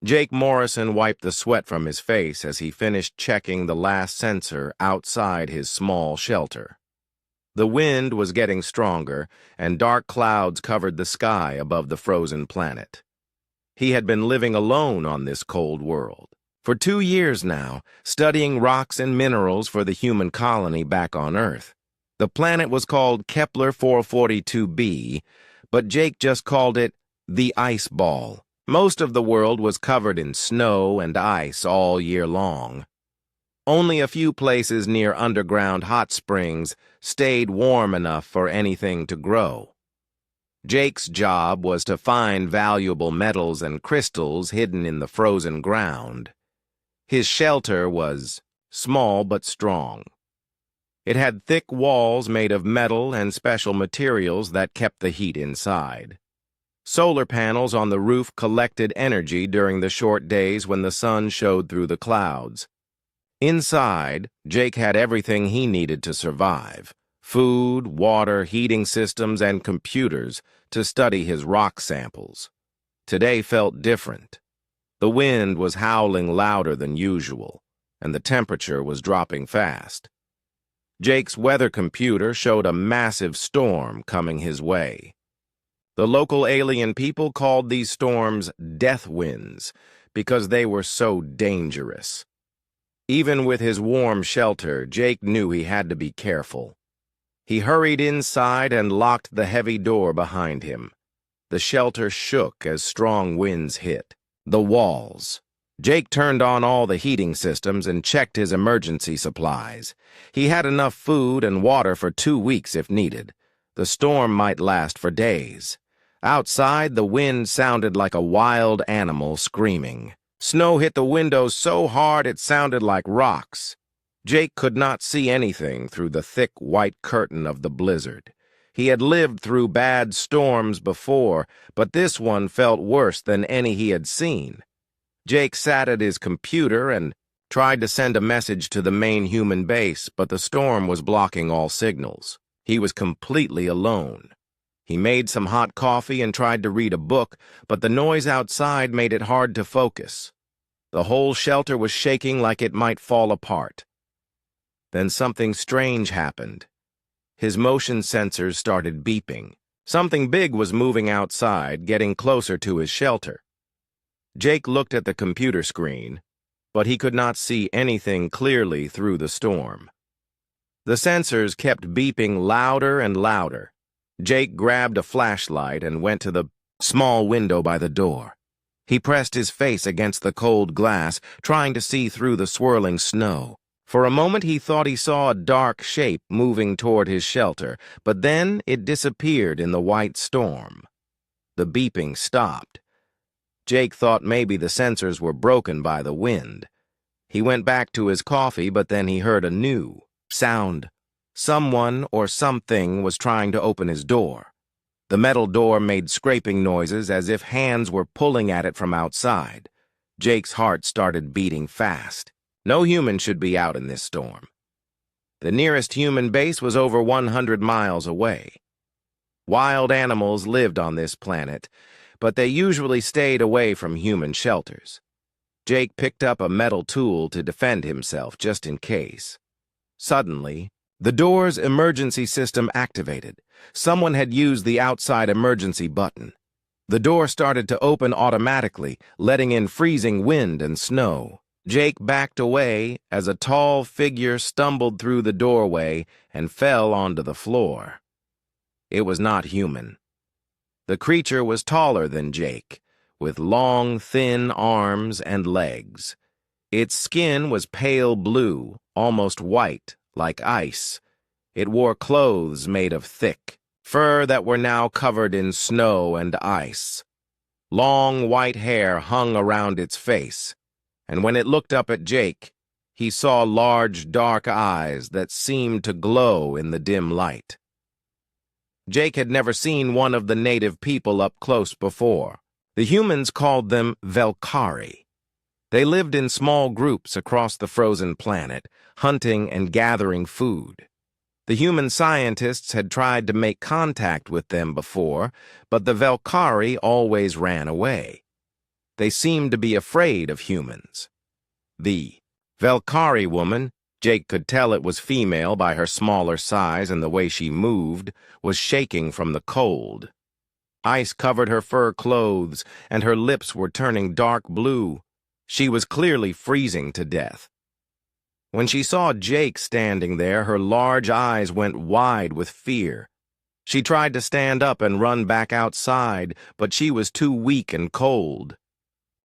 Jake Morrison wiped the sweat from his face as he finished checking the last sensor outside his small shelter. The wind was getting stronger, and dark clouds covered the sky above the frozen planet. He had been living alone on this cold world for 2 years now, studying rocks and minerals for the human colony back on Earth. The planet was called Kepler 442b, but Jake just called it the Ice Ball. Most of the world was covered in snow and ice all year long. Only a few places near underground hot springs stayed warm enough for anything to grow. Jake's job was to find valuable metals and crystals hidden in the frozen ground. His shelter was small but strong. It had thick walls made of metal and special materials that kept the heat inside. Solar panels on the roof collected energy during the short days when the sun showed through the clouds. Inside, Jake had everything he needed to survive: food, water, heating systems, and computers to study his rock samples. Today felt different. The wind was howling louder than usual, and the temperature was dropping fast. Jake's weather computer showed a massive storm coming his way. The local alien people called these storms death winds because they were so dangerous. Even with his warm shelter, Jake knew he had to be careful. He hurried inside and locked the heavy door behind him. The shelter shook as strong winds hit the walls. Jake turned on all the heating systems and checked his emergency supplies. He had enough food and water for 2 weeks if needed. The storm might last for days. Outside, the wind sounded like a wild animal screaming. Snow hit the windows so hard it sounded like rocks. Jake could not see anything through the thick white curtain of the blizzard. He had lived through bad storms before, but this one felt worse than any he had seen. Jake sat at his computer and tried to send a message to the main human base, but the storm was blocking all signals. He was completely alone. He made some hot coffee and tried to read a book, but the noise outside made it hard to focus. The whole shelter was shaking like it might fall apart. Then something strange happened. His motion sensors started beeping. Something big was moving outside, getting closer to his shelter. Jake looked at the computer screen, but he could not see anything clearly through the storm. The sensors kept beeping louder and louder. Jake grabbed a flashlight and went to the small window by the door. He pressed his face against the cold glass, trying to see through the swirling snow. For a moment he thought he saw a dark shape moving toward his shelter, but then it disappeared in the white storm. The beeping stopped. Jake thought maybe the sensors were broken by the wind. He went back to his coffee, but then he heard a new sound. Someone or something was trying to open his door. The metal door made scraping noises as if hands were pulling at it from outside. Jake's heart started beating fast. No human should be out in this storm. The nearest human base was over 100 miles away. Wild animals lived on this planet, but they usually stayed away from human shelters. Jake picked up a metal tool to defend himself just in case. Suddenly, the door's emergency system activated. Someone had used the outside emergency button. The door started to open automatically, letting in freezing wind and snow. Jake backed away as a tall figure stumbled through the doorway and fell onto the floor. It was not human. The creature was taller than Jake, with long, thin arms and legs. Its skin was pale blue, almost white, like ice. It wore clothes made of thick fur that were now covered in snow and ice. Long white hair hung around its face, and when it looked up at Jake, he saw large dark eyes that seemed to glow in the dim light. Jake had never seen one of the native people up close before. The humans called them Velkari. They lived in small groups across the frozen planet, hunting and gathering food. The human scientists had tried to make contact with them before, but the Velkari always ran away. They seemed to be afraid of humans. The Velkari woman, Jake could tell it was female by her smaller size and the way she moved, was shaking from the cold. Ice covered her fur clothes, and her lips were turning dark blue. She was clearly freezing to death. When she saw Jake standing there, her large eyes went wide with fear. She tried to stand up and run back outside, but she was too weak and cold.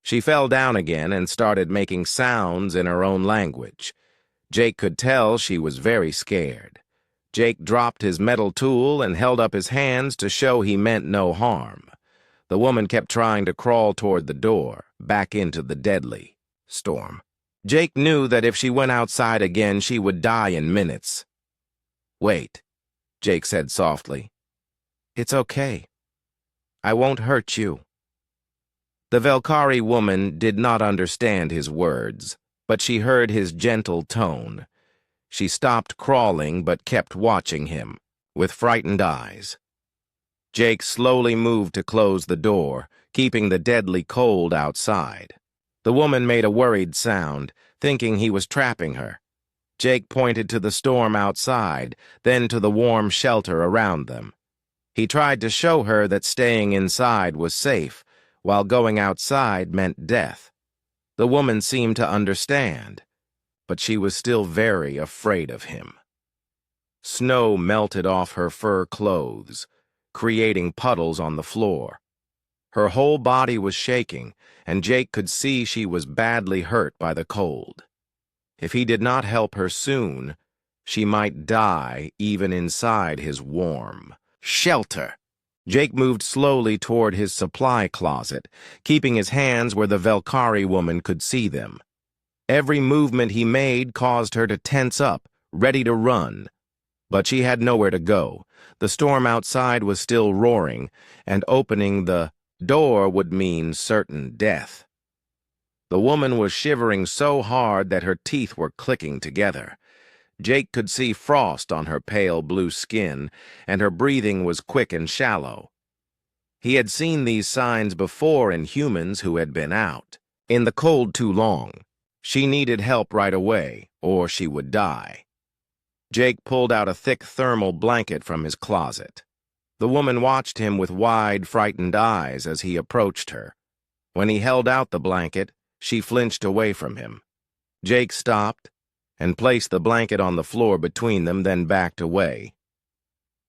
She fell down again and started making sounds in her own language. Jake could tell she was very scared. Jake dropped his metal tool and held up his hands to show he meant no harm. The woman kept trying to crawl toward the door, back into the deadly storm. Jake knew that if she went outside again, she would die in minutes. "Wait," Jake said softly. "It's okay. I won't hurt you." The Velkari woman did not understand his words, but she heard his gentle tone. She stopped crawling but kept watching him, with frightened eyes. Jake slowly moved to close the door, keeping the deadly cold outside. The woman made a worried sound, thinking he was trapping her. Jake pointed to the storm outside, then to the warm shelter around them. He tried to show her that staying inside was safe, while going outside meant death. The woman seemed to understand, but she was still very afraid of him. Snow melted off her fur clothes, creating puddles on the floor. Her whole body was shaking, and Jake could see she was badly hurt by the cold. If he did not help her soon, she might die even inside his warm shelter. Jake moved slowly toward his supply closet, keeping his hands where the Velkari woman could see them. Every movement he made caused her to tense up, ready to run. But she had nowhere to go. The storm outside was still roaring, and opening the door would mean certain death. The woman was shivering so hard that her teeth were clicking together. Jake could see frost on her pale blue skin, and her breathing was quick and shallow. He had seen these signs before in humans who had been out in the cold too long. She needed help right away, or she would die. Jake pulled out a thick thermal blanket from his closet. The woman watched him with wide, frightened eyes as he approached her. When he held out the blanket, she flinched away from him. Jake stopped and placed the blanket on the floor between them, then backed away.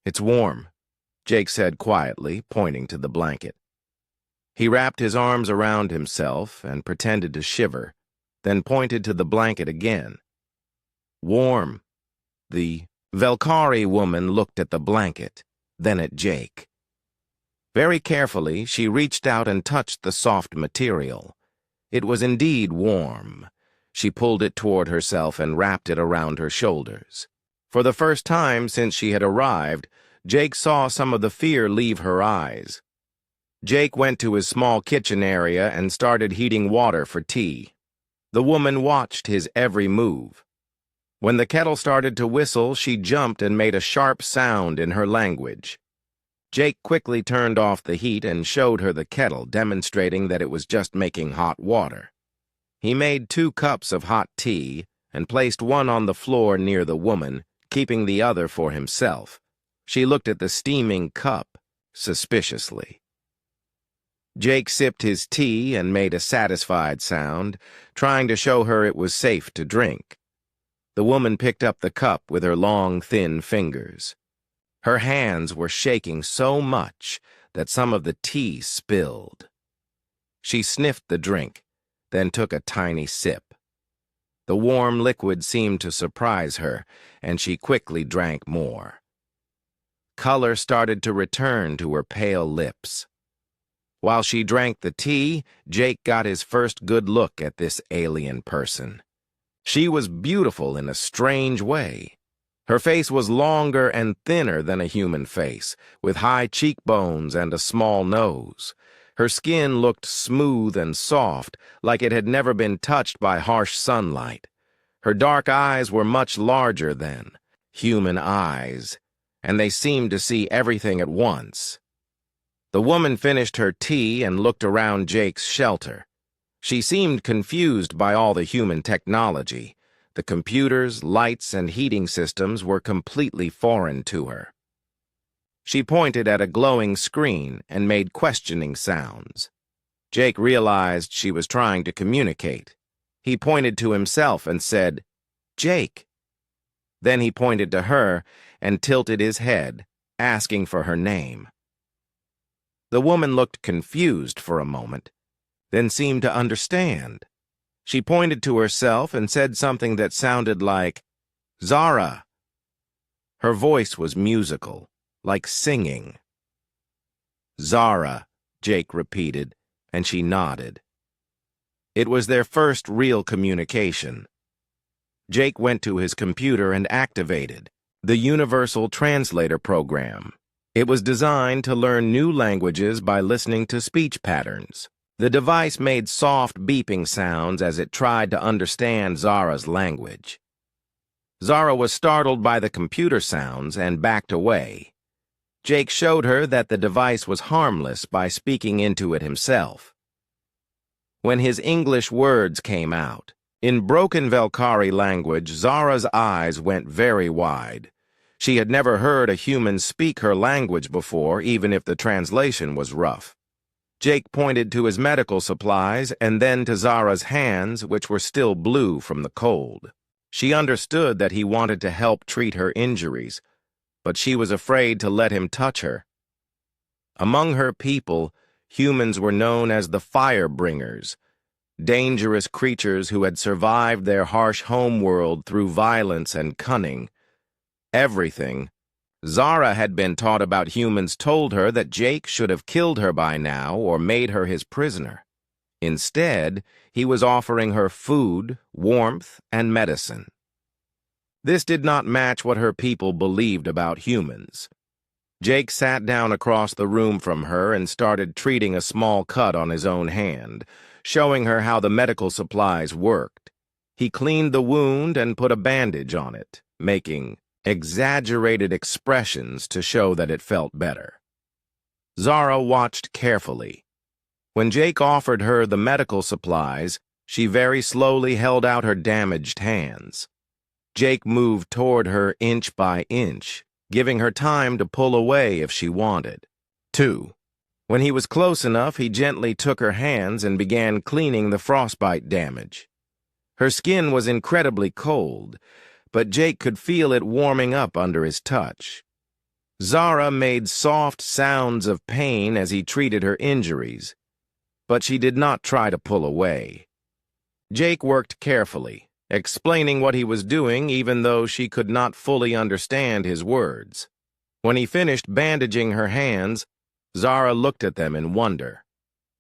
"It's warm," Jake said quietly, pointing to the blanket. He wrapped his arms around himself and pretended to shiver, then pointed to the blanket again. "Warm." The Velkari woman looked at the blanket, then at Jake. Very carefully, she reached out and touched the soft material. It was indeed warm. She pulled it toward herself and wrapped it around her shoulders. For the first time since she had arrived, Jake saw some of the fear leave her eyes. Jake went to his small kitchen area and started heating water for tea. The woman watched his every move. When the kettle started to whistle, she jumped and made a sharp sound in her language. Jake quickly turned off the heat and showed her the kettle, demonstrating that it was just making hot water. He made 2 cups of hot tea and placed one on the floor near the woman, keeping the other for himself. She looked at the steaming cup suspiciously. Jake sipped his tea and made a satisfied sound, trying to show her it was safe to drink. The woman picked up the cup with her long, thin fingers. Her hands were shaking so much that some of the tea spilled. She sniffed the drink, then took a tiny sip. The warm liquid seemed to surprise her, and she quickly drank more. Color started to return to her pale lips. While she drank the tea, Jake got his first good look at this alien person. She was beautiful in a strange way. Her face was longer and thinner than a human face, with high cheekbones and a small nose. Her skin looked smooth and soft, like it had never been touched by harsh sunlight. Her dark eyes were much larger than human eyes, and they seemed to see everything at once. The woman finished her tea and looked around Jake's shelter. She seemed confused by all the human technology. The computers, lights, and heating systems were completely foreign to her. She pointed at a glowing screen and made questioning sounds. Jake realized she was trying to communicate. He pointed to himself and said, "Jake." Then he pointed to her and tilted his head, asking for her name. The woman looked confused for a moment, then seemed to understand. She pointed to herself and said something that sounded like, "Zara." Her voice was musical, like singing. "Zara," Jake repeated, and she nodded. It was their first real communication. Jake went to his computer and activated the Universal Translator program. It was designed to learn new languages by listening to speech patterns. The device made soft beeping sounds as it tried to understand Zara's language. Zara was startled by the computer sounds and backed away. Jake showed her that the device was harmless by speaking into it himself. When his English words came out, in broken Velkari language, Zara's eyes went very wide. She had never heard a human speak her language before, even if the translation was rough. Jake pointed to his medical supplies and then to Zara's hands, which were still blue from the cold. She understood that he wanted to help treat her injuries, but she was afraid to let him touch her. Among her people, humans were known as the Firebringers, dangerous creatures who had survived their harsh homeworld through violence and cunning. Everything Zara had been taught about humans told her that Jake should have killed her by now or made her his prisoner. Instead, he was offering her food, warmth, and medicine. This did not match what her people believed about humans. Jake sat down across the room from her and started treating a small cut on his own hand, showing her how the medical supplies worked. He cleaned the wound and put a bandage on it, making exaggerated expressions to show that it felt better. Zara watched carefully. When Jake offered her the medical supplies, she very slowly held out her damaged hands. Jake moved toward her inch by inch, giving her time to pull away if she wanted. 2. When he was close enough, he gently took her hands and began cleaning the frostbite damage. Her skin was incredibly cold, but Jake could feel it warming up under his touch. Zara made soft sounds of pain as he treated her injuries, but she did not try to pull away. Jake worked carefully, explaining what he was doing even though she could not fully understand his words. When he finished bandaging her hands, Zara looked at them in wonder.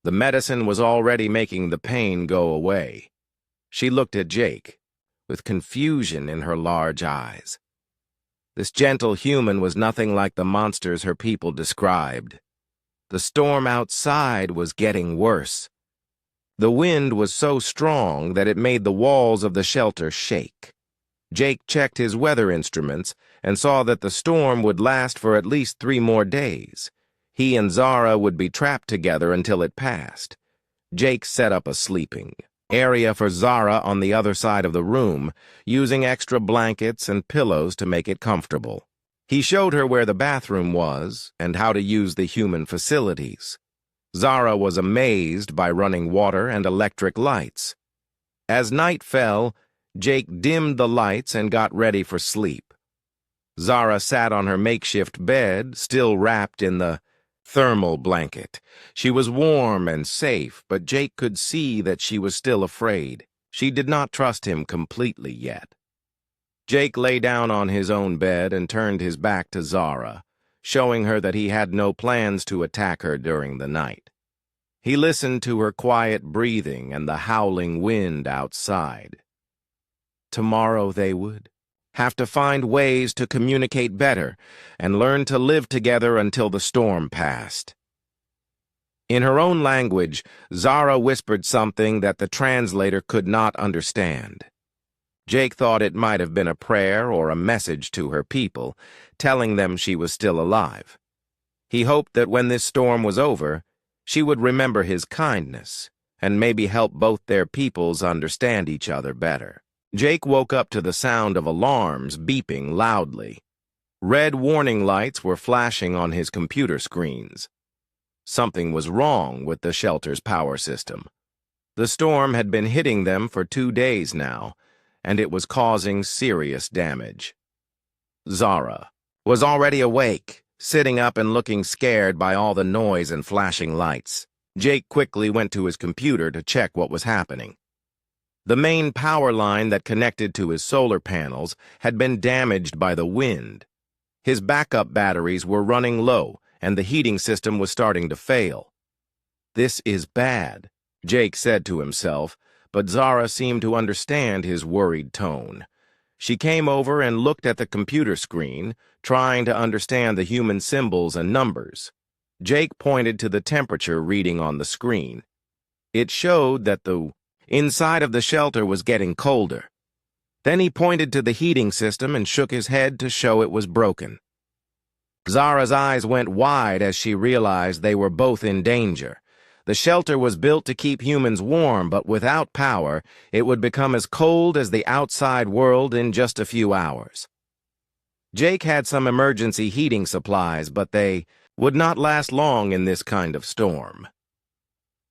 The medicine was already making the pain go away. She looked at Jake, with confusion in her large eyes. This gentle human was nothing like the monsters her people described. The storm outside was getting worse. The wind was so strong that it made the walls of the shelter shake. Jake checked his weather instruments and saw that the storm would last for at least 3 more days. He and Zara would be trapped together until it passed. Jake set up a sleeping area for Zara on the other side of the room, using extra blankets and pillows to make it comfortable. He showed her where the bathroom was and how to use the human facilities. Zara was amazed by running water and electric lights. As night fell, Jake dimmed the lights and got ready for sleep. Zara sat on her makeshift bed, still wrapped in the thermal blanket. She was warm and safe, but Jake could see that she was still afraid. She did not trust him completely yet. Jake lay down on his own bed and turned his back to Zara, showing her that he had no plans to attack her during the night. He listened to her quiet breathing and the howling wind outside. Tomorrow they would have to find ways to communicate better and learn to live together until the storm passed. In her own language, Zara whispered something that the translator could not understand. Jake thought it might have been a prayer or a message to her people, telling them she was still alive. He hoped that when this storm was over, she would remember his kindness and maybe help both their peoples understand each other better. Jake woke up to the sound of alarms beeping loudly. Red warning lights were flashing on his computer screens. Something was wrong with the shelter's power system. The storm had been hitting them for 2 days now, and it was causing serious damage. Zara was already awake, sitting up and looking scared by all the noise and flashing lights. Jake quickly went to his computer to check what was happening. The main power line that connected to his solar panels had been damaged by the wind. His backup batteries were running low, and the heating system was starting to fail. "This is bad," Jake said to himself, but Zara seemed to understand his worried tone. She came over and looked at the computer screen, trying to understand the human symbols and numbers. Jake pointed to the temperature reading on the screen. It showed that the inside of the shelter was getting colder. Then he pointed to the heating system and shook his head to show it was broken. Zara's eyes went wide as she realized they were both in danger. The shelter was built to keep humans warm, but without power, it would become as cold as the outside world in just a few hours. Jake had some emergency heating supplies, but they would not last long in this kind of storm.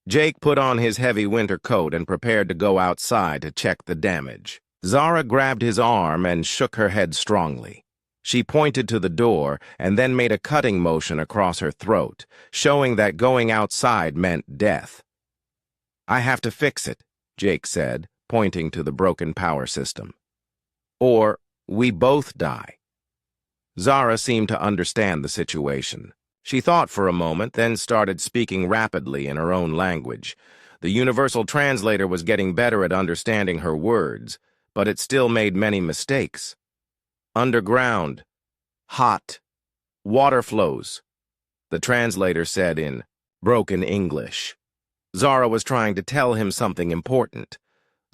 Jake put on his heavy winter coat and prepared to go outside to check the damage. Zara grabbed his arm and shook her head strongly. She pointed to the door and then made a cutting motion across her throat, showing that going outside meant death. "I have to fix it," Jake said, pointing to the broken power system. "Or we both die." Zara seemed to understand the situation. She thought for a moment, then started speaking rapidly in her own language. The universal translator was getting better at understanding her words, but it still made many mistakes. "Underground. Hot. Water flows," the translator said in broken English. Zara was trying to tell him something important.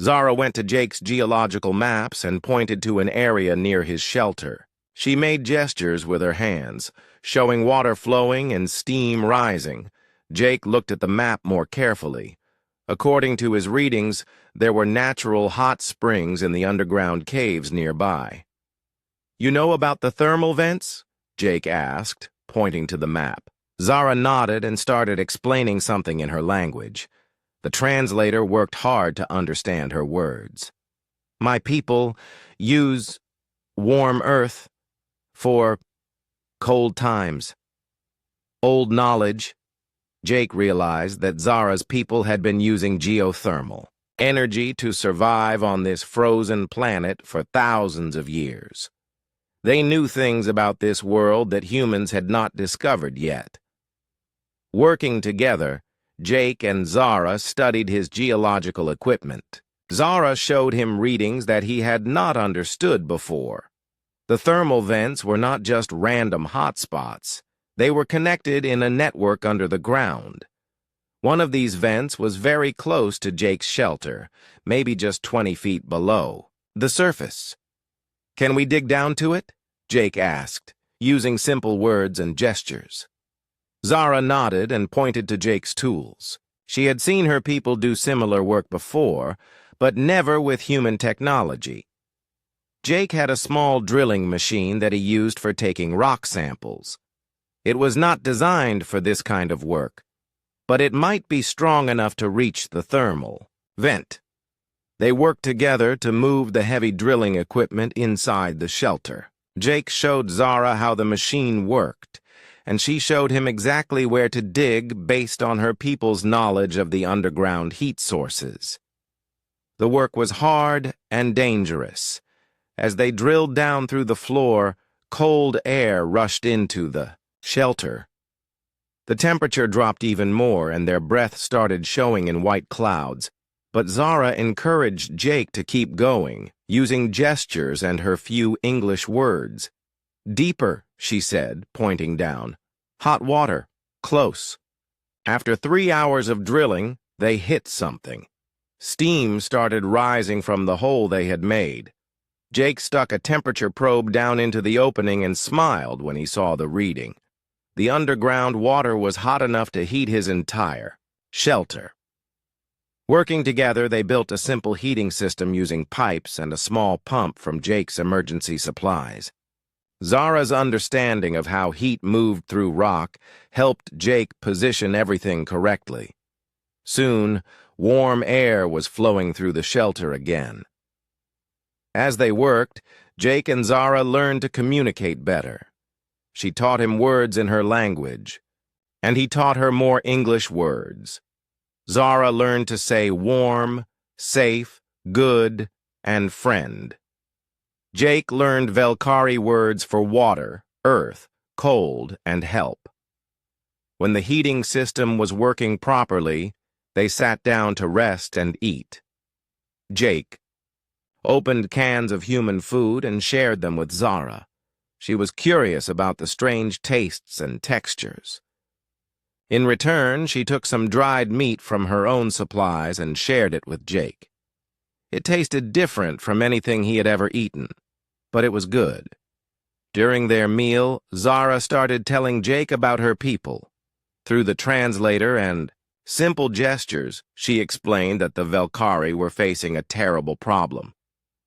Zara went to Jake's geological maps and pointed to an area near his shelter. She made gestures with her hands, showing water flowing and steam rising. Jake looked at the map more carefully. According to his readings, there were natural hot springs in the underground caves nearby. "You know about the thermal vents?" Jake asked, pointing to the map. Zara nodded and started explaining something in her language. The translator worked hard to understand her words. "My people use warm earth for cold times. Old knowledge." Jake realized that Zara's people had been using geothermal energy to survive on this frozen planet for thousands of years. They knew things about this world that humans had not discovered yet. Working together, Jake and Zara studied his geological equipment. Zara showed him readings that he had not understood before. The thermal vents were not just random hotspots. They were connected in a network under the ground. One of these vents was very close to Jake's shelter, maybe just 20 feet below the surface. "Can we dig down to it?" Jake asked, using simple words and gestures. Zara nodded and pointed to Jake's tools. She had seen her people do similar work before, but never with human technology. Jake had a small drilling machine that he used for taking rock samples. It was not designed for this kind of work, but it might be strong enough to reach the thermal vent. They worked together to move the heavy drilling equipment inside the shelter. Jake showed Zara how the machine worked, and she showed him exactly where to dig based on her people's knowledge of the underground heat sources. The work was hard and dangerous. As they drilled down through the floor, cold air rushed into the shelter. The temperature dropped even more, and their breath started showing in white clouds. But Zara encouraged Jake to keep going, using gestures and her few English words. "Deeper," she said, pointing down. "Hot water. Close." After 3 hours of drilling, they hit something. Steam started rising from the hole they had made. Jake stuck a temperature probe down into the opening and smiled when he saw the reading. The underground water was hot enough to heat his entire shelter. Working together, they built a simple heating system using pipes and a small pump from Jake's emergency supplies. Zara's understanding of how heat moved through rock helped Jake position everything correctly. Soon, warm air was flowing through the shelter again. As they worked, Jake and Zara learned to communicate better. She taught him words in her language, and he taught her more English words. Zara learned to say warm, safe, good, and friend. Jake learned Velkari words for water, earth, cold, and help. When the heating system was working properly, they sat down to rest and eat. Jake opened cans of human food and shared them with Zara. She was curious about the strange tastes and textures. In return, she took some dried meat from her own supplies and shared it with Jake. It tasted different from anything he had ever eaten, but it was good. During their meal, Zara started telling Jake about her people. Through the translator and simple gestures, she explained that the Velkari were facing a terrible problem.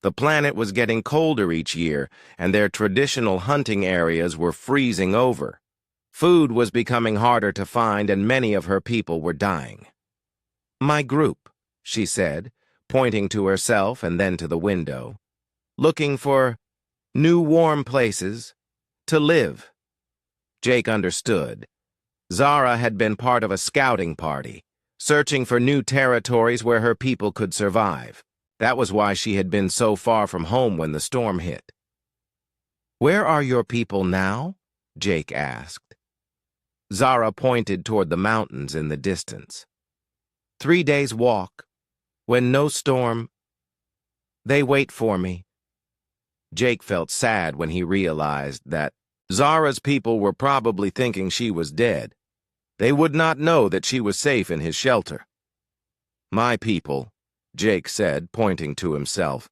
The planet was getting colder each year, and their traditional hunting areas were freezing over. Food was becoming harder to find, and many of her people were dying. "My group," she said, pointing to herself and then to the window, "looking for new warm places to live." Jake understood. Zara had been part of a scouting party, searching for new territories where her people could survive. That was why she had been so far from home when the storm hit. "Where are your people now?" Jake asked. Zara pointed toward the mountains in the distance. 3 days' walk. When no storm, they wait for me." Jake felt sad when he realized that Zara's people were probably thinking she was dead. They would not know that she was safe in his shelter. "My people," Jake said, pointing to himself.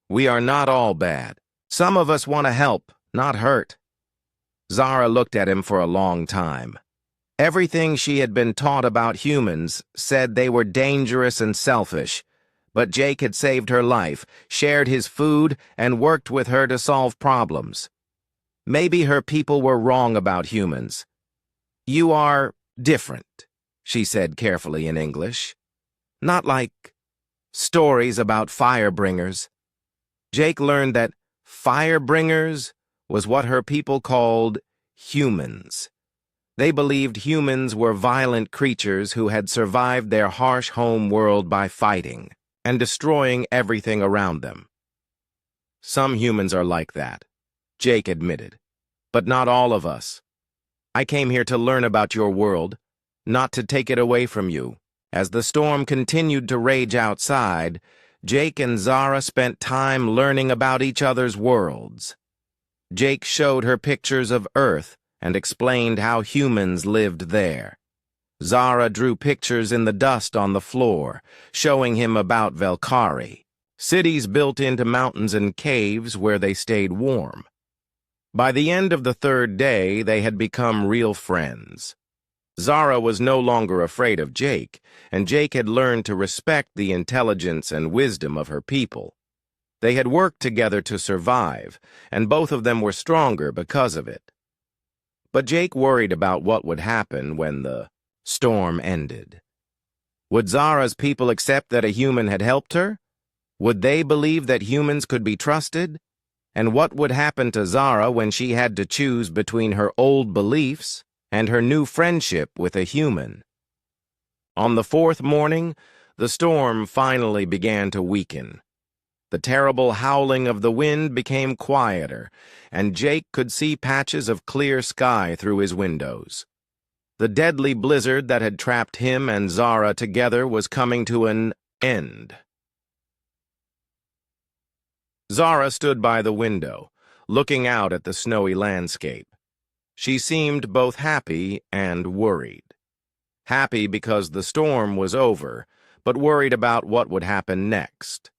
"We are not all bad. Some of us want to help, not hurt." Zara looked at him for a long time. Everything she had been taught about humans said they were dangerous and selfish, but Jake had saved her life, shared his food, and worked with her to solve problems. Maybe her people were wrong about humans. "You are different," she said carefully in English. "Not like stories about firebringers." Jake learned that firebringers was what her people called humans. They believed humans were violent creatures who had survived their harsh home world by fighting and destroying everything around them. "Some humans are like that," Jake admitted, "but not all of us. I came here to learn about your world, not to take it away from you." As the storm continued to rage outside, Jake and Zara spent time learning about each other's worlds. Jake showed her pictures of Earth and explained how humans lived there. Zara drew pictures in the dust on the floor, showing him about Velkari, cities built into mountains and caves where they stayed warm. By the end of the 3rd day, they had become real friends. Zara was no longer afraid of Jake, and Jake had learned to respect the intelligence and wisdom of her people. They had worked together to survive, and both of them were stronger because of it. But Jake worried about what would happen when the storm ended. Would Zara's people accept that a human had helped her? Would they believe that humans could be trusted? And what would happen to Zara when she had to choose between her old beliefs and her new friendship with a human? On the 4th morning, the storm finally began to weaken. The terrible howling of the wind became quieter, and Jake could see patches of clear sky through his windows. The deadly blizzard that had trapped him and Zara together was coming to an end. Zara stood by the window, looking out at the snowy landscape. She seemed both happy and worried. Happy because the storm was over, but worried about what would happen next.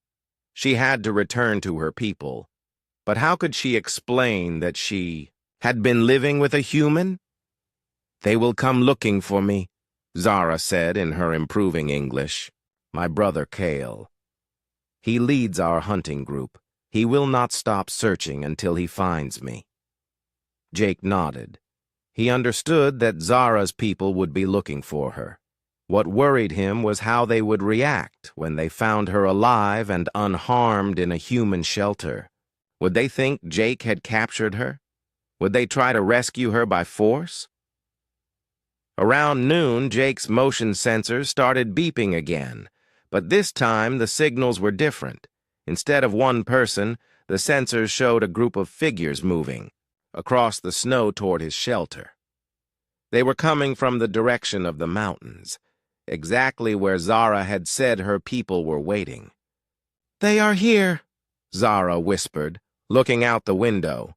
She had to return to her people, but how could she explain that she had been living with a human? "They will come looking for me," Zara said in her improving English. My brother Kale. He leads our hunting group. He will not stop searching until he finds me." Jake nodded. He understood that Zara's people would be looking for her. What worried him was how they would react when they found her alive and unharmed in a human shelter. Would they think Jake had captured her? Would they try to rescue her by force? Around noon, Jake's motion sensors started beeping again, but this time the signals were different. Instead of one person, the sensors showed a group of figures moving across the snow toward his shelter. They were coming from the direction of the mountains, exactly where Zara had said her people were waiting. "They are here," Zara whispered, looking out the window.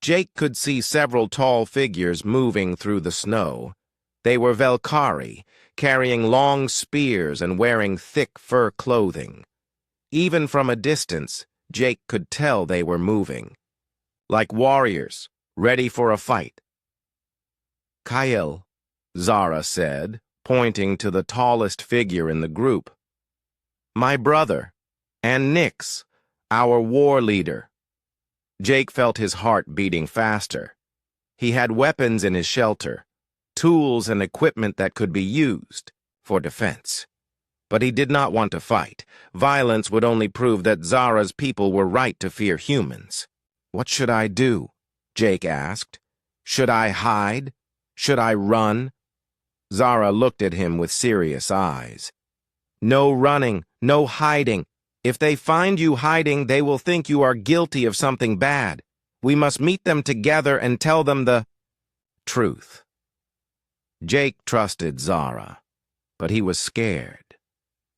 Jake could see several tall figures moving through the snow. They were Velkari, carrying long spears and wearing thick fur clothing. Even from a distance, Jake could tell they were moving, like warriors, ready for a fight. "Kyle," Zara said, pointing to the tallest figure in the group. "My brother, and Nix, our war leader." Jake felt his heart beating faster. He had weapons in his shelter, tools and equipment that could be used for defense. But he did not want to fight. Violence would only prove that Zara's people were right to fear humans. "What should I do?" Jake asked. "Should I hide? Should I run?" Zara looked at him with serious eyes. "No running, no hiding. If they find you hiding, they will think you are guilty of something bad. We must meet them together and tell them the truth." Jake trusted Zara, but he was scared.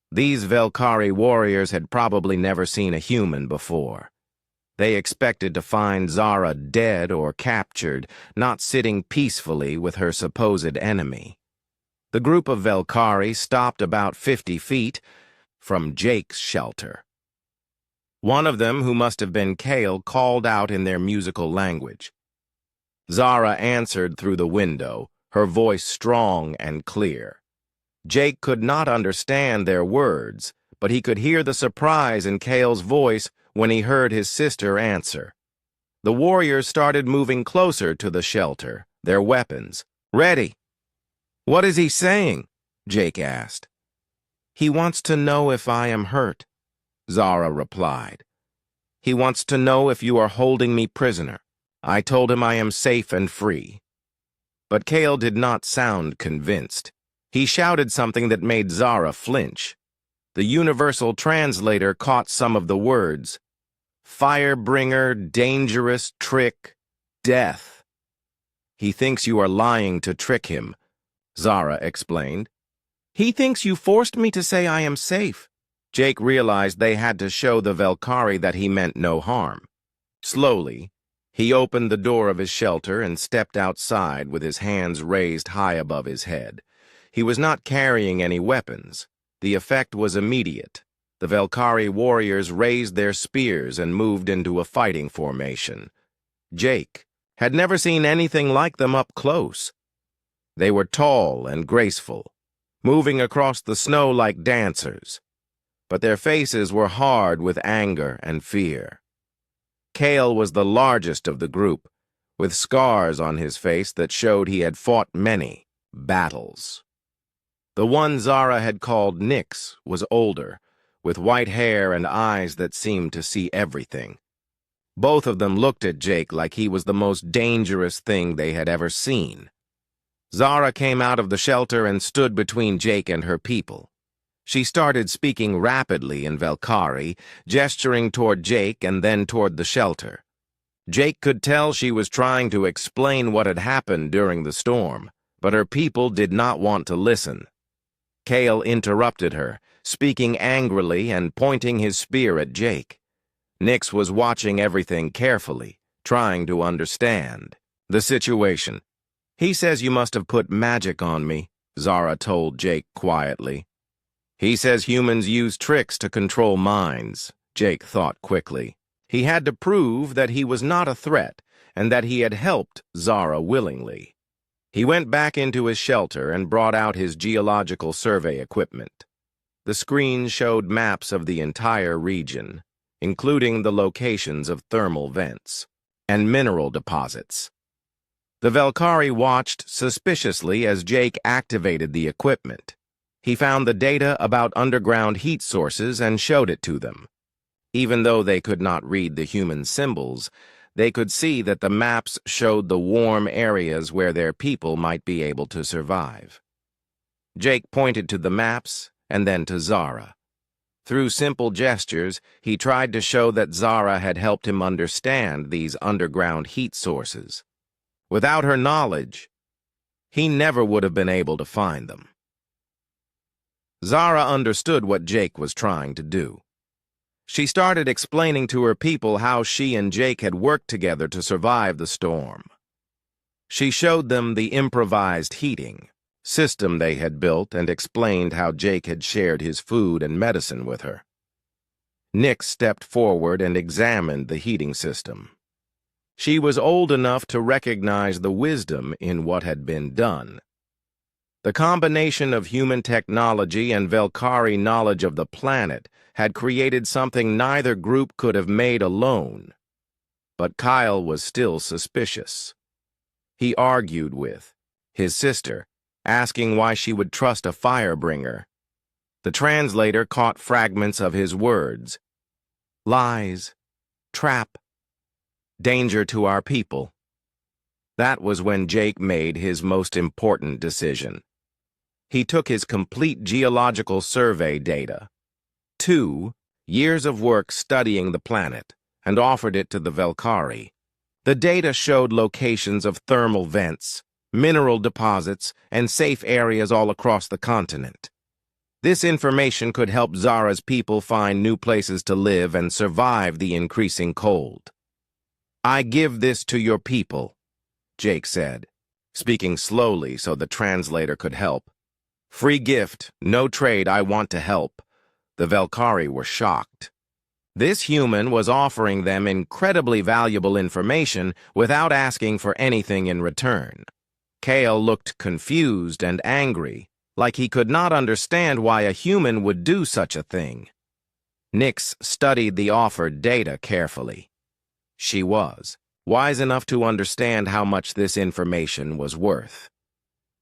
These Velkari warriors had probably never seen a human before. They expected to find Zara dead or captured, not sitting peacefully with her supposed enemy. The group of Velkari stopped about 50 feet from Jake's shelter. One of them, who must have been Kale, called out in their musical language. Zara answered through the window, her voice strong and clear. Jake could not understand their words, but he could hear the surprise in Kale's voice when he heard his sister answer. The warriors started moving closer to the shelter, their weapons ready. "What is he saying?" Jake asked. "He wants to know if I am hurt," Zara replied. "He wants to know if you are holding me prisoner. I told him I am safe and free." But Kale did not sound convinced. He shouted something that made Zara flinch. The universal translator caught some of the words. "Firebringer, dangerous, trick, death." "He thinks you are lying to trick him," Zara explained. "He thinks you forced me to say I am safe." Jake realized they had to show the Velkari that he meant no harm. Slowly, he opened the door of his shelter and stepped outside with his hands raised high above his head. He was not carrying any weapons. The effect was immediate. The Velkari warriors raised their spears and moved into a fighting formation. Jake had never seen anything like them up close. They were tall and graceful, moving across the snow like dancers, but their faces were hard with anger and fear. Kale was the largest of the group, with scars on his face that showed he had fought many battles. The one Zara had called Nix was older, with white hair and eyes that seemed to see everything. Both of them looked at Jake like he was the most dangerous thing they had ever seen. Zara came out of the shelter and stood between Jake and her people. She started speaking rapidly in Velkari, gesturing toward Jake and then toward the shelter. Jake could tell she was trying to explain what had happened during the storm, but her people did not want to listen. Kale interrupted her, speaking angrily and pointing his spear at Jake. Nix was watching everything carefully, trying to understand the situation. "He says you must have put magic on me," Zara told Jake quietly. "He says humans use tricks to control minds," Jake thought quickly. He had to prove that he was not a threat and that he had helped Zara willingly. He went back into his shelter and brought out his geological survey equipment. The screen showed maps of the entire region, including the locations of thermal vents and mineral deposits. The Velkari watched suspiciously as Jake activated the equipment. He found the data about underground heat sources and showed it to them. Even though they could not read the human symbols, they could see that the maps showed the warm areas where their people might be able to survive. Jake pointed to the maps and then to Zara. Through simple gestures, he tried to show that Zara had helped him understand these underground heat sources. Without her knowledge, he never would have been able to find them. Zara understood what Jake was trying to do. She started explaining to her people how she and Jake had worked together to survive the storm. She showed them the improvised heating system they had built and explained how Jake had shared his food and medicine with her. Nick stepped forward and examined the heating system. She was old enough to recognize the wisdom in what had been done. The combination of human technology and Velkari knowledge of the planet had created something neither group could have made alone. But Kyle was still suspicious. He argued with his sister, asking why she would trust a firebringer. The translator caught fragments of his words. Lies, trap, danger to our people. That was when Jake made his most important decision. He took his complete geological survey data, 2 years of work studying the planet, and offered it to the Velkari. The data showed locations of thermal vents, mineral deposits, and safe areas all across the continent. This information could help Zara's people find new places to live and survive the increasing cold. I give this to your people, Jake said, speaking slowly so the translator could help. Free gift, no trade, I want to help. The Velkari were shocked. This human was offering them incredibly valuable information without asking for anything in return. Kale looked confused and angry, like he could not understand why a human would do such a thing. Nix studied the offered data carefully. She was wise enough to understand how much this information was worth.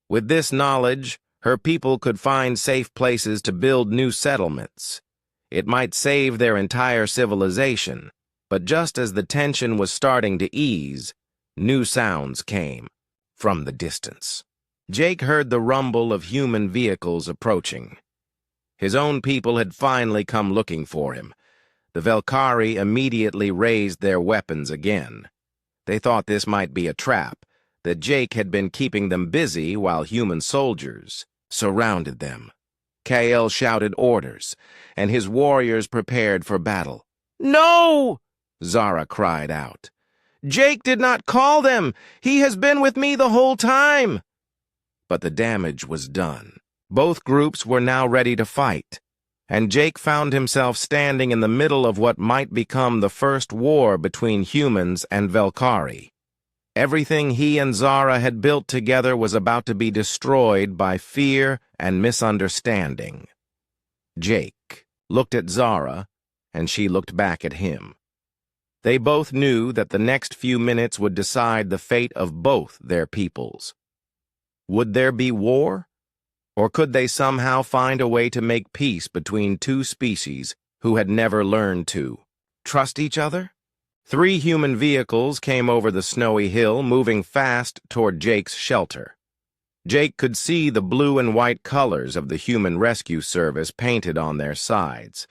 With this knowledge, her people could find safe places to build new settlements. It might save their entire civilization, but just as the tension was starting to ease, new sounds came from the distance. Jake heard the rumble of human vehicles approaching. His own people had finally come looking for him. The Velkari immediately raised their weapons again. They thought this might be a trap, that Jake had been keeping them busy while human soldiers surrounded them. Kael shouted orders, and his warriors prepared for battle. No! Zara cried out. Jake did not call them. He has been with me the whole time. But the damage was done. Both groups were now ready to fight, and Jake found himself standing in the middle of what might become the first war between humans and Velkari. Everything he and Zara had built together was about to be destroyed by fear and misunderstanding. Jake looked at Zara, and she looked back at him. They both knew that the next few minutes would decide the fate of both their peoples. Would there be war? Or could they somehow find a way to make peace between two species who had never learned to trust each other? 3 human vehicles came over the snowy hill, moving fast toward Jake's shelter. Jake could see the blue and white colors of the human rescue service painted on their sides.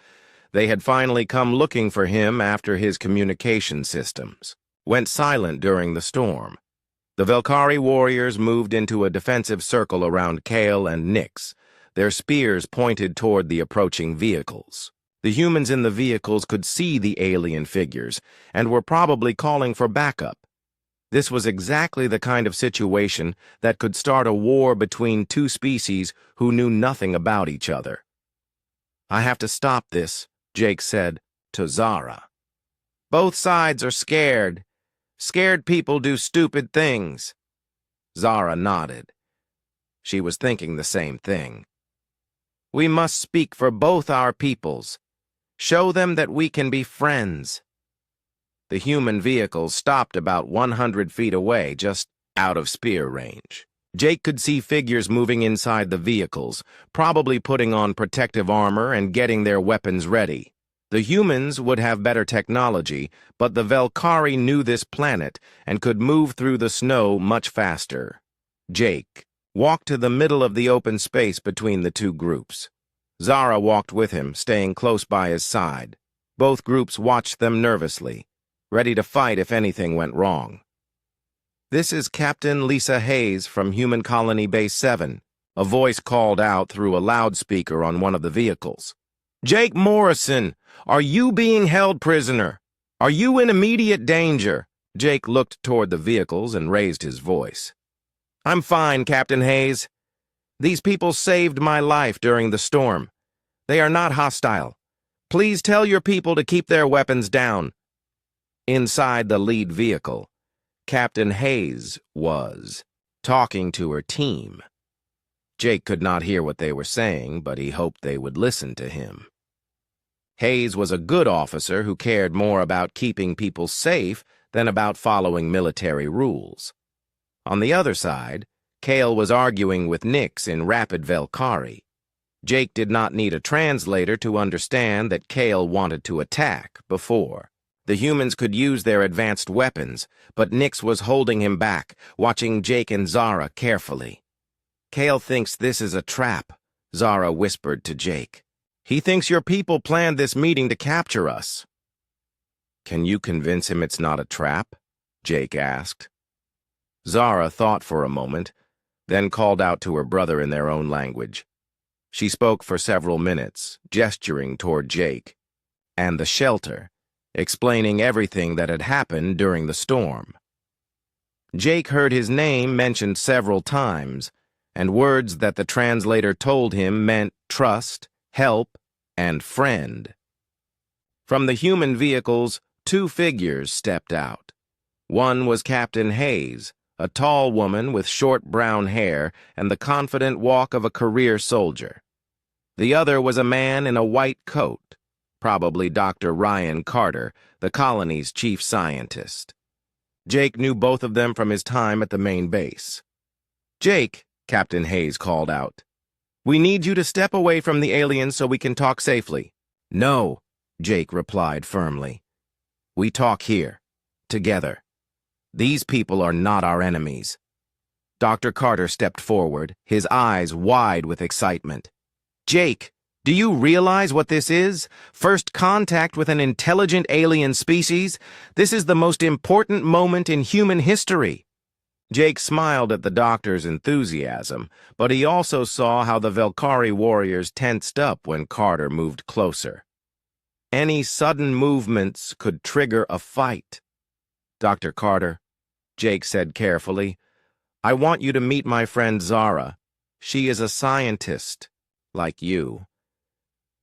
They had finally come looking for him after his communication systems went silent during the storm. The Velkari warriors moved into a defensive circle around Kale and Nyx, their spears pointed toward the approaching vehicles. The humans in the vehicles could see the alien figures and were probably calling for backup. This was exactly the kind of situation that could start a war between two species who knew nothing about each other. I have to stop this, Jake said to Zara. Both sides are scared. Scared people do stupid things. Zara nodded. She was thinking the same thing. We must speak for both our peoples. Show them that we can be friends. The human vehicles stopped about 100 feet away, just out of spear range. Jake could see figures moving inside the vehicles, probably putting on protective armor and getting their weapons ready. The humans would have better technology, but the Velkari knew this planet and could move through the snow much faster. Jake walked to the middle of the open space between the two groups. Zara walked with him, staying close by his side. Both groups watched them nervously, ready to fight if anything went wrong. "This is Captain Lisa Hayes from Human Colony Base 7, a voice called out through a loudspeaker on one of the vehicles. "Jake Morrison, are you being held prisoner? Are you in immediate danger?" Jake looked toward the vehicles and raised his voice. "I'm fine, Captain Hayes. These people saved my life during the storm. They are not hostile. Please tell your people to keep their weapons down." Inside the lead vehicle, Captain Hayes was talking to her team. Jake could not hear what they were saying, but he hoped they would listen to him. Hayes was a good officer who cared more about keeping people safe than about following military rules. On the other side, Kale was arguing with Nix in rapid Velkari. Jake did not need a translator to understand that Kale wanted to attack before. The humans could use their advanced weapons, but Nix was holding him back, watching Jake and Zara carefully. "Kale thinks this is a trap," Zara whispered to Jake. "He thinks your people planned this meeting to capture us." "Can you convince him it's not a trap?" Jake asked. Zara thought for a moment, then called out to her brother in their own language. She spoke for several minutes, gesturing toward Jake and the shelter, explaining everything that had happened during the storm. Jake heard his name mentioned several times, and words that the translator told him meant trust, help, and friend. From the human vehicles, two figures stepped out. One was Captain Hayes, a tall woman with short brown hair and the confident walk of a career soldier. The other was a man in a white coat, probably Dr. Ryan Carter, the colony's chief scientist. Jake knew both of them from his time at the main base. "Jake," Captain Hayes called out, "we need you to step away from the aliens so we can talk safely." "No," Jake replied firmly. "We talk here, together. These people are not our enemies." Dr. Carter stepped forward, his eyes wide with excitement. "Jake, do you realize what this is? First contact with an intelligent alien species? This is the most important moment in human history." Jake smiled at the doctor's enthusiasm, but he also saw how the Velkari warriors tensed up when Carter moved closer. Any sudden movements could trigger a fight. "Dr. Carter," Jake said carefully, "I want you to meet my friend Zara. She is a scientist, like you.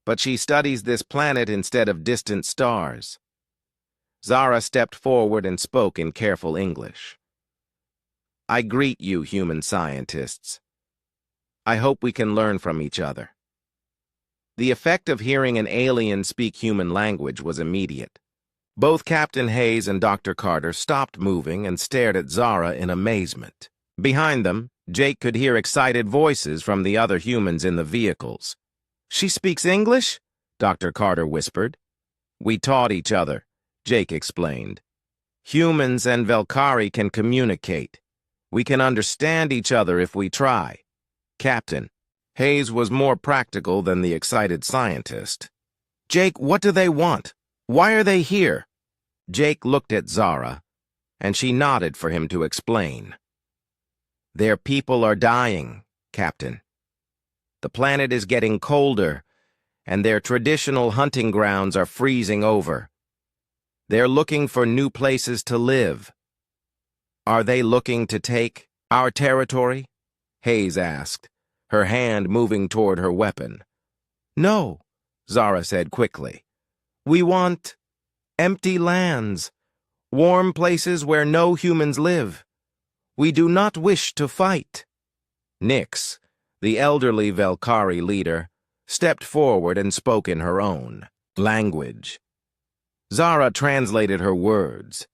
But she studies this planet instead of distant stars." Zara stepped forward and spoke in careful English. "I greet you, human scientists. I hope we can learn from each other." The effect of hearing an alien speak human language was immediate. Both Captain Hayes and Dr. Carter stopped moving and stared at Zara in amazement. Behind them, Jake could hear excited voices from the other humans in the vehicles. "She speaks English?" Dr. Carter whispered. "We taught each other," Jake explained. "Humans and Velkari can communicate. We can understand each other if we try." Captain Hayes was more practical than the excited scientist. "Jake, what do they want? Why are they here?" Jake looked at Zara, and she nodded for him to explain. "Their people are dying, Captain. The planet is getting colder, and their traditional hunting grounds are freezing over. They're looking for new places to live." "Are they looking to take our territory?" Hayes asked, her hand moving toward her weapon. "No," Zara said quickly. "We want empty lands, warm places where no humans live. We do not wish to fight." Nix, the elderly Velkari leader, stepped forward and spoke in her own language. Zara translated her words.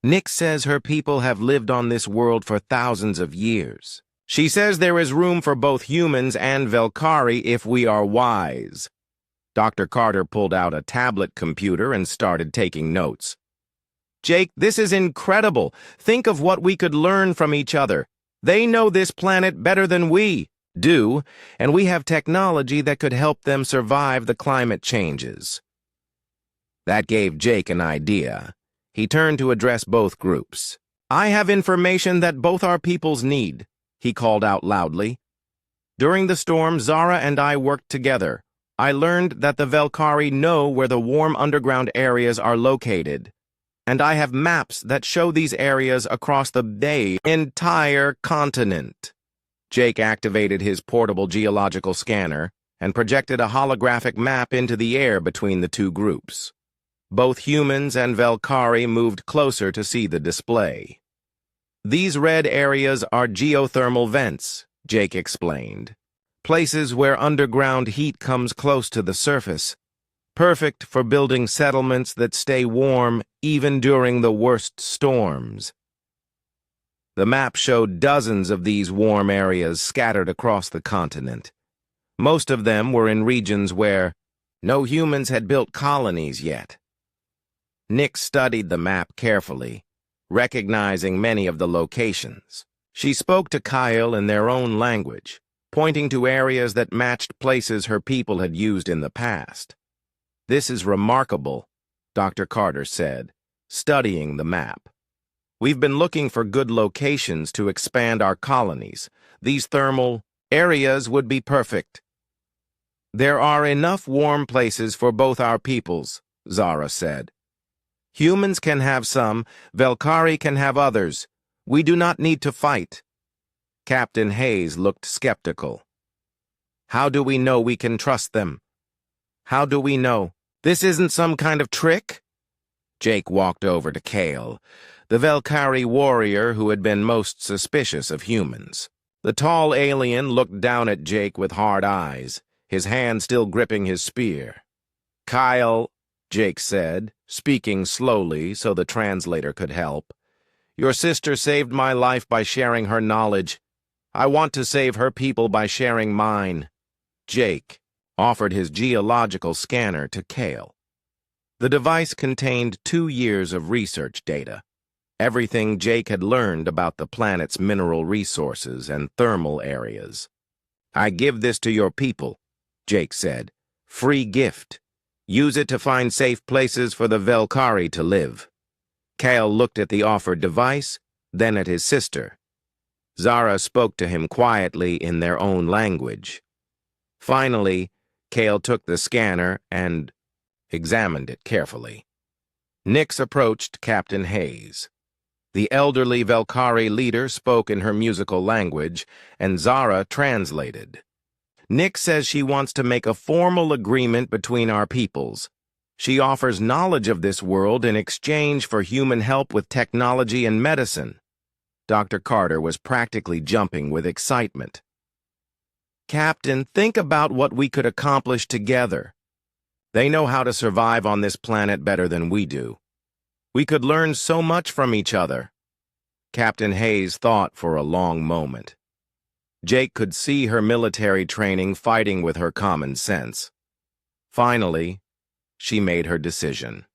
Nick says her people have lived on this world for thousands of years. She says there is room for both humans and Velkari if we are wise. Dr. Carter pulled out a tablet computer and started taking notes. Jake, this is incredible. Think of what we could learn from each other. They know this planet better than we do, and we have technology that could help them survive the climate changes. That gave Jake an idea. He turned to address both groups. I have information that both our peoples need, he called out loudly. During the storm, Zara and I worked together. I learned that the Velkari know where the warm underground areas are located, and I have maps that show these areas across the entire continent. Jake activated his portable geological scanner and projected a holographic map into the air between the two groups. Both humans and Velkari moved closer to see the display. These red areas are geothermal vents, Jake explained. Places where underground heat comes close to the surface, perfect for building settlements that stay warm even during the worst storms. The map showed dozens of these warm areas scattered across the continent. Most of them were in regions where no humans had built colonies yet. Nick studied the map carefully, recognizing many of the locations. She spoke to Kyle in their own language, pointing to areas that matched places her people had used in the past. This is remarkable, Dr. Carter said, studying the map. We've been looking for good locations to expand our colonies. These thermal areas would be perfect. There are enough warm places for both our peoples, Zara said. Humans can have some, Velkari can have others. We do not need to fight. Captain Hayes looked skeptical. How do we know we can trust them? How do we know? This isn't some kind of trick? Jake walked over to Kale, the Velkari warrior who had been most suspicious of humans. The tall alien looked down at Jake with hard eyes, his hand still gripping his spear. Kyle, Jake said, speaking slowly so the translator could help. Your sister saved my life by sharing her knowledge. I want to save her people by sharing mine. Jake offered his geological scanner to Kale. The device contained 2 years of research data, everything Jake had learned about the planet's mineral resources and thermal areas. I give this to your people, Jake said. Free gift. Use it to find safe places for the Velkari to live. Kale looked at the offered device, then at his sister. Zara spoke to him quietly in their own language. Finally, Kale took the scanner and examined it carefully. Nix approached Captain Hayes. The elderly Velkari leader spoke in her musical language, and Zara translated. Nix says she wants to make a formal agreement between our peoples. She offers knowledge of this world in exchange for human help with technology and medicine. Dr. Carter was practically jumping with excitement. Captain, think about what we could accomplish together. They know how to survive on this planet better than we do. We could learn so much from each other. Captain Hayes thought for a long moment. Jake could see her military training fighting with her common sense. Finally, she made her decision.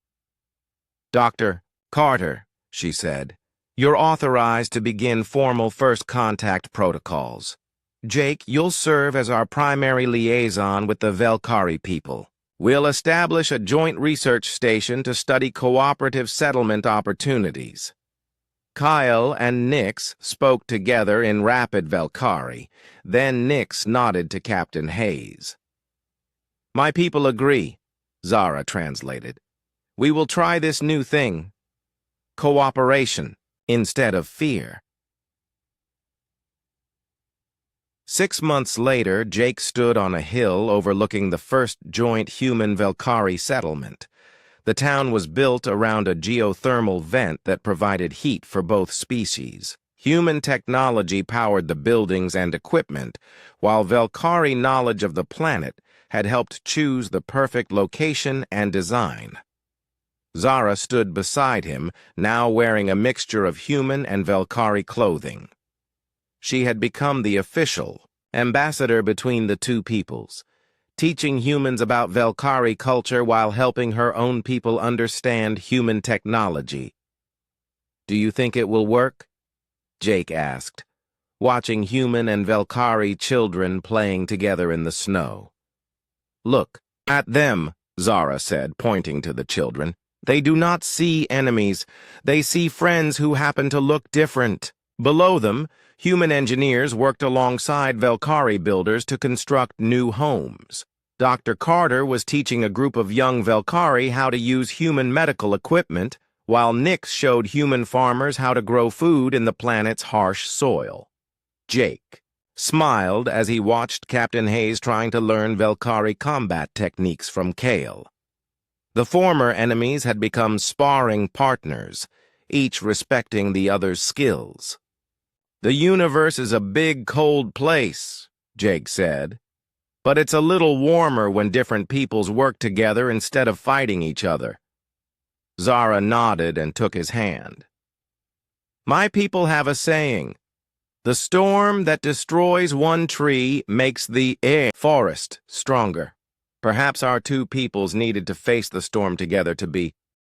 Dr. Carter, she said, you're authorized to begin formal first contact protocols. Jake, you'll serve as our primary liaison with the Velkari people. We'll establish a joint research station to study cooperative settlement opportunities. Kyle and Nix spoke together in rapid Velkari. Then Nix nodded to Captain Hayes. My people agree, Zara translated. We will try this new thing. Cooperation instead of fear. 6 months later, Jake stood on a hill overlooking the first joint human Velkari settlement. The town was built around a geothermal vent that provided heat for both species. Human technology powered the buildings and equipment, while Velkari knowledge of the planet had helped choose the perfect location and design. Zara stood beside him, now wearing a mixture of human and Velkhari clothing. She had become the official ambassador between the two peoples, teaching humans about Velkhari culture while helping her own people understand human technology. "Do you think it will work?" Jake asked, watching human and Velkhari children playing together in the snow. "Look at them," Zara said, pointing to the children. "They do not see enemies. They see friends who happen to look different." Below them, human engineers worked alongside Velkhari builders to construct new homes. Dr. Carter was teaching a group of young Velkhari how to use human medical equipment, while Nix showed human farmers how to grow food in the planet's harsh soil. Jake smiled as he watched Captain Hayes trying to learn Velkhari combat techniques from Kale. The former enemies had become sparring partners, each respecting the other's skills. "The universe is a big, cold place," Jake said. "But it's a little warmer when different peoples work together instead of fighting each other." Zara nodded and took his hand. "My people have a saying. The storm that destroys one tree makes the forest stronger. Perhaps our two peoples needed to face the storm together to be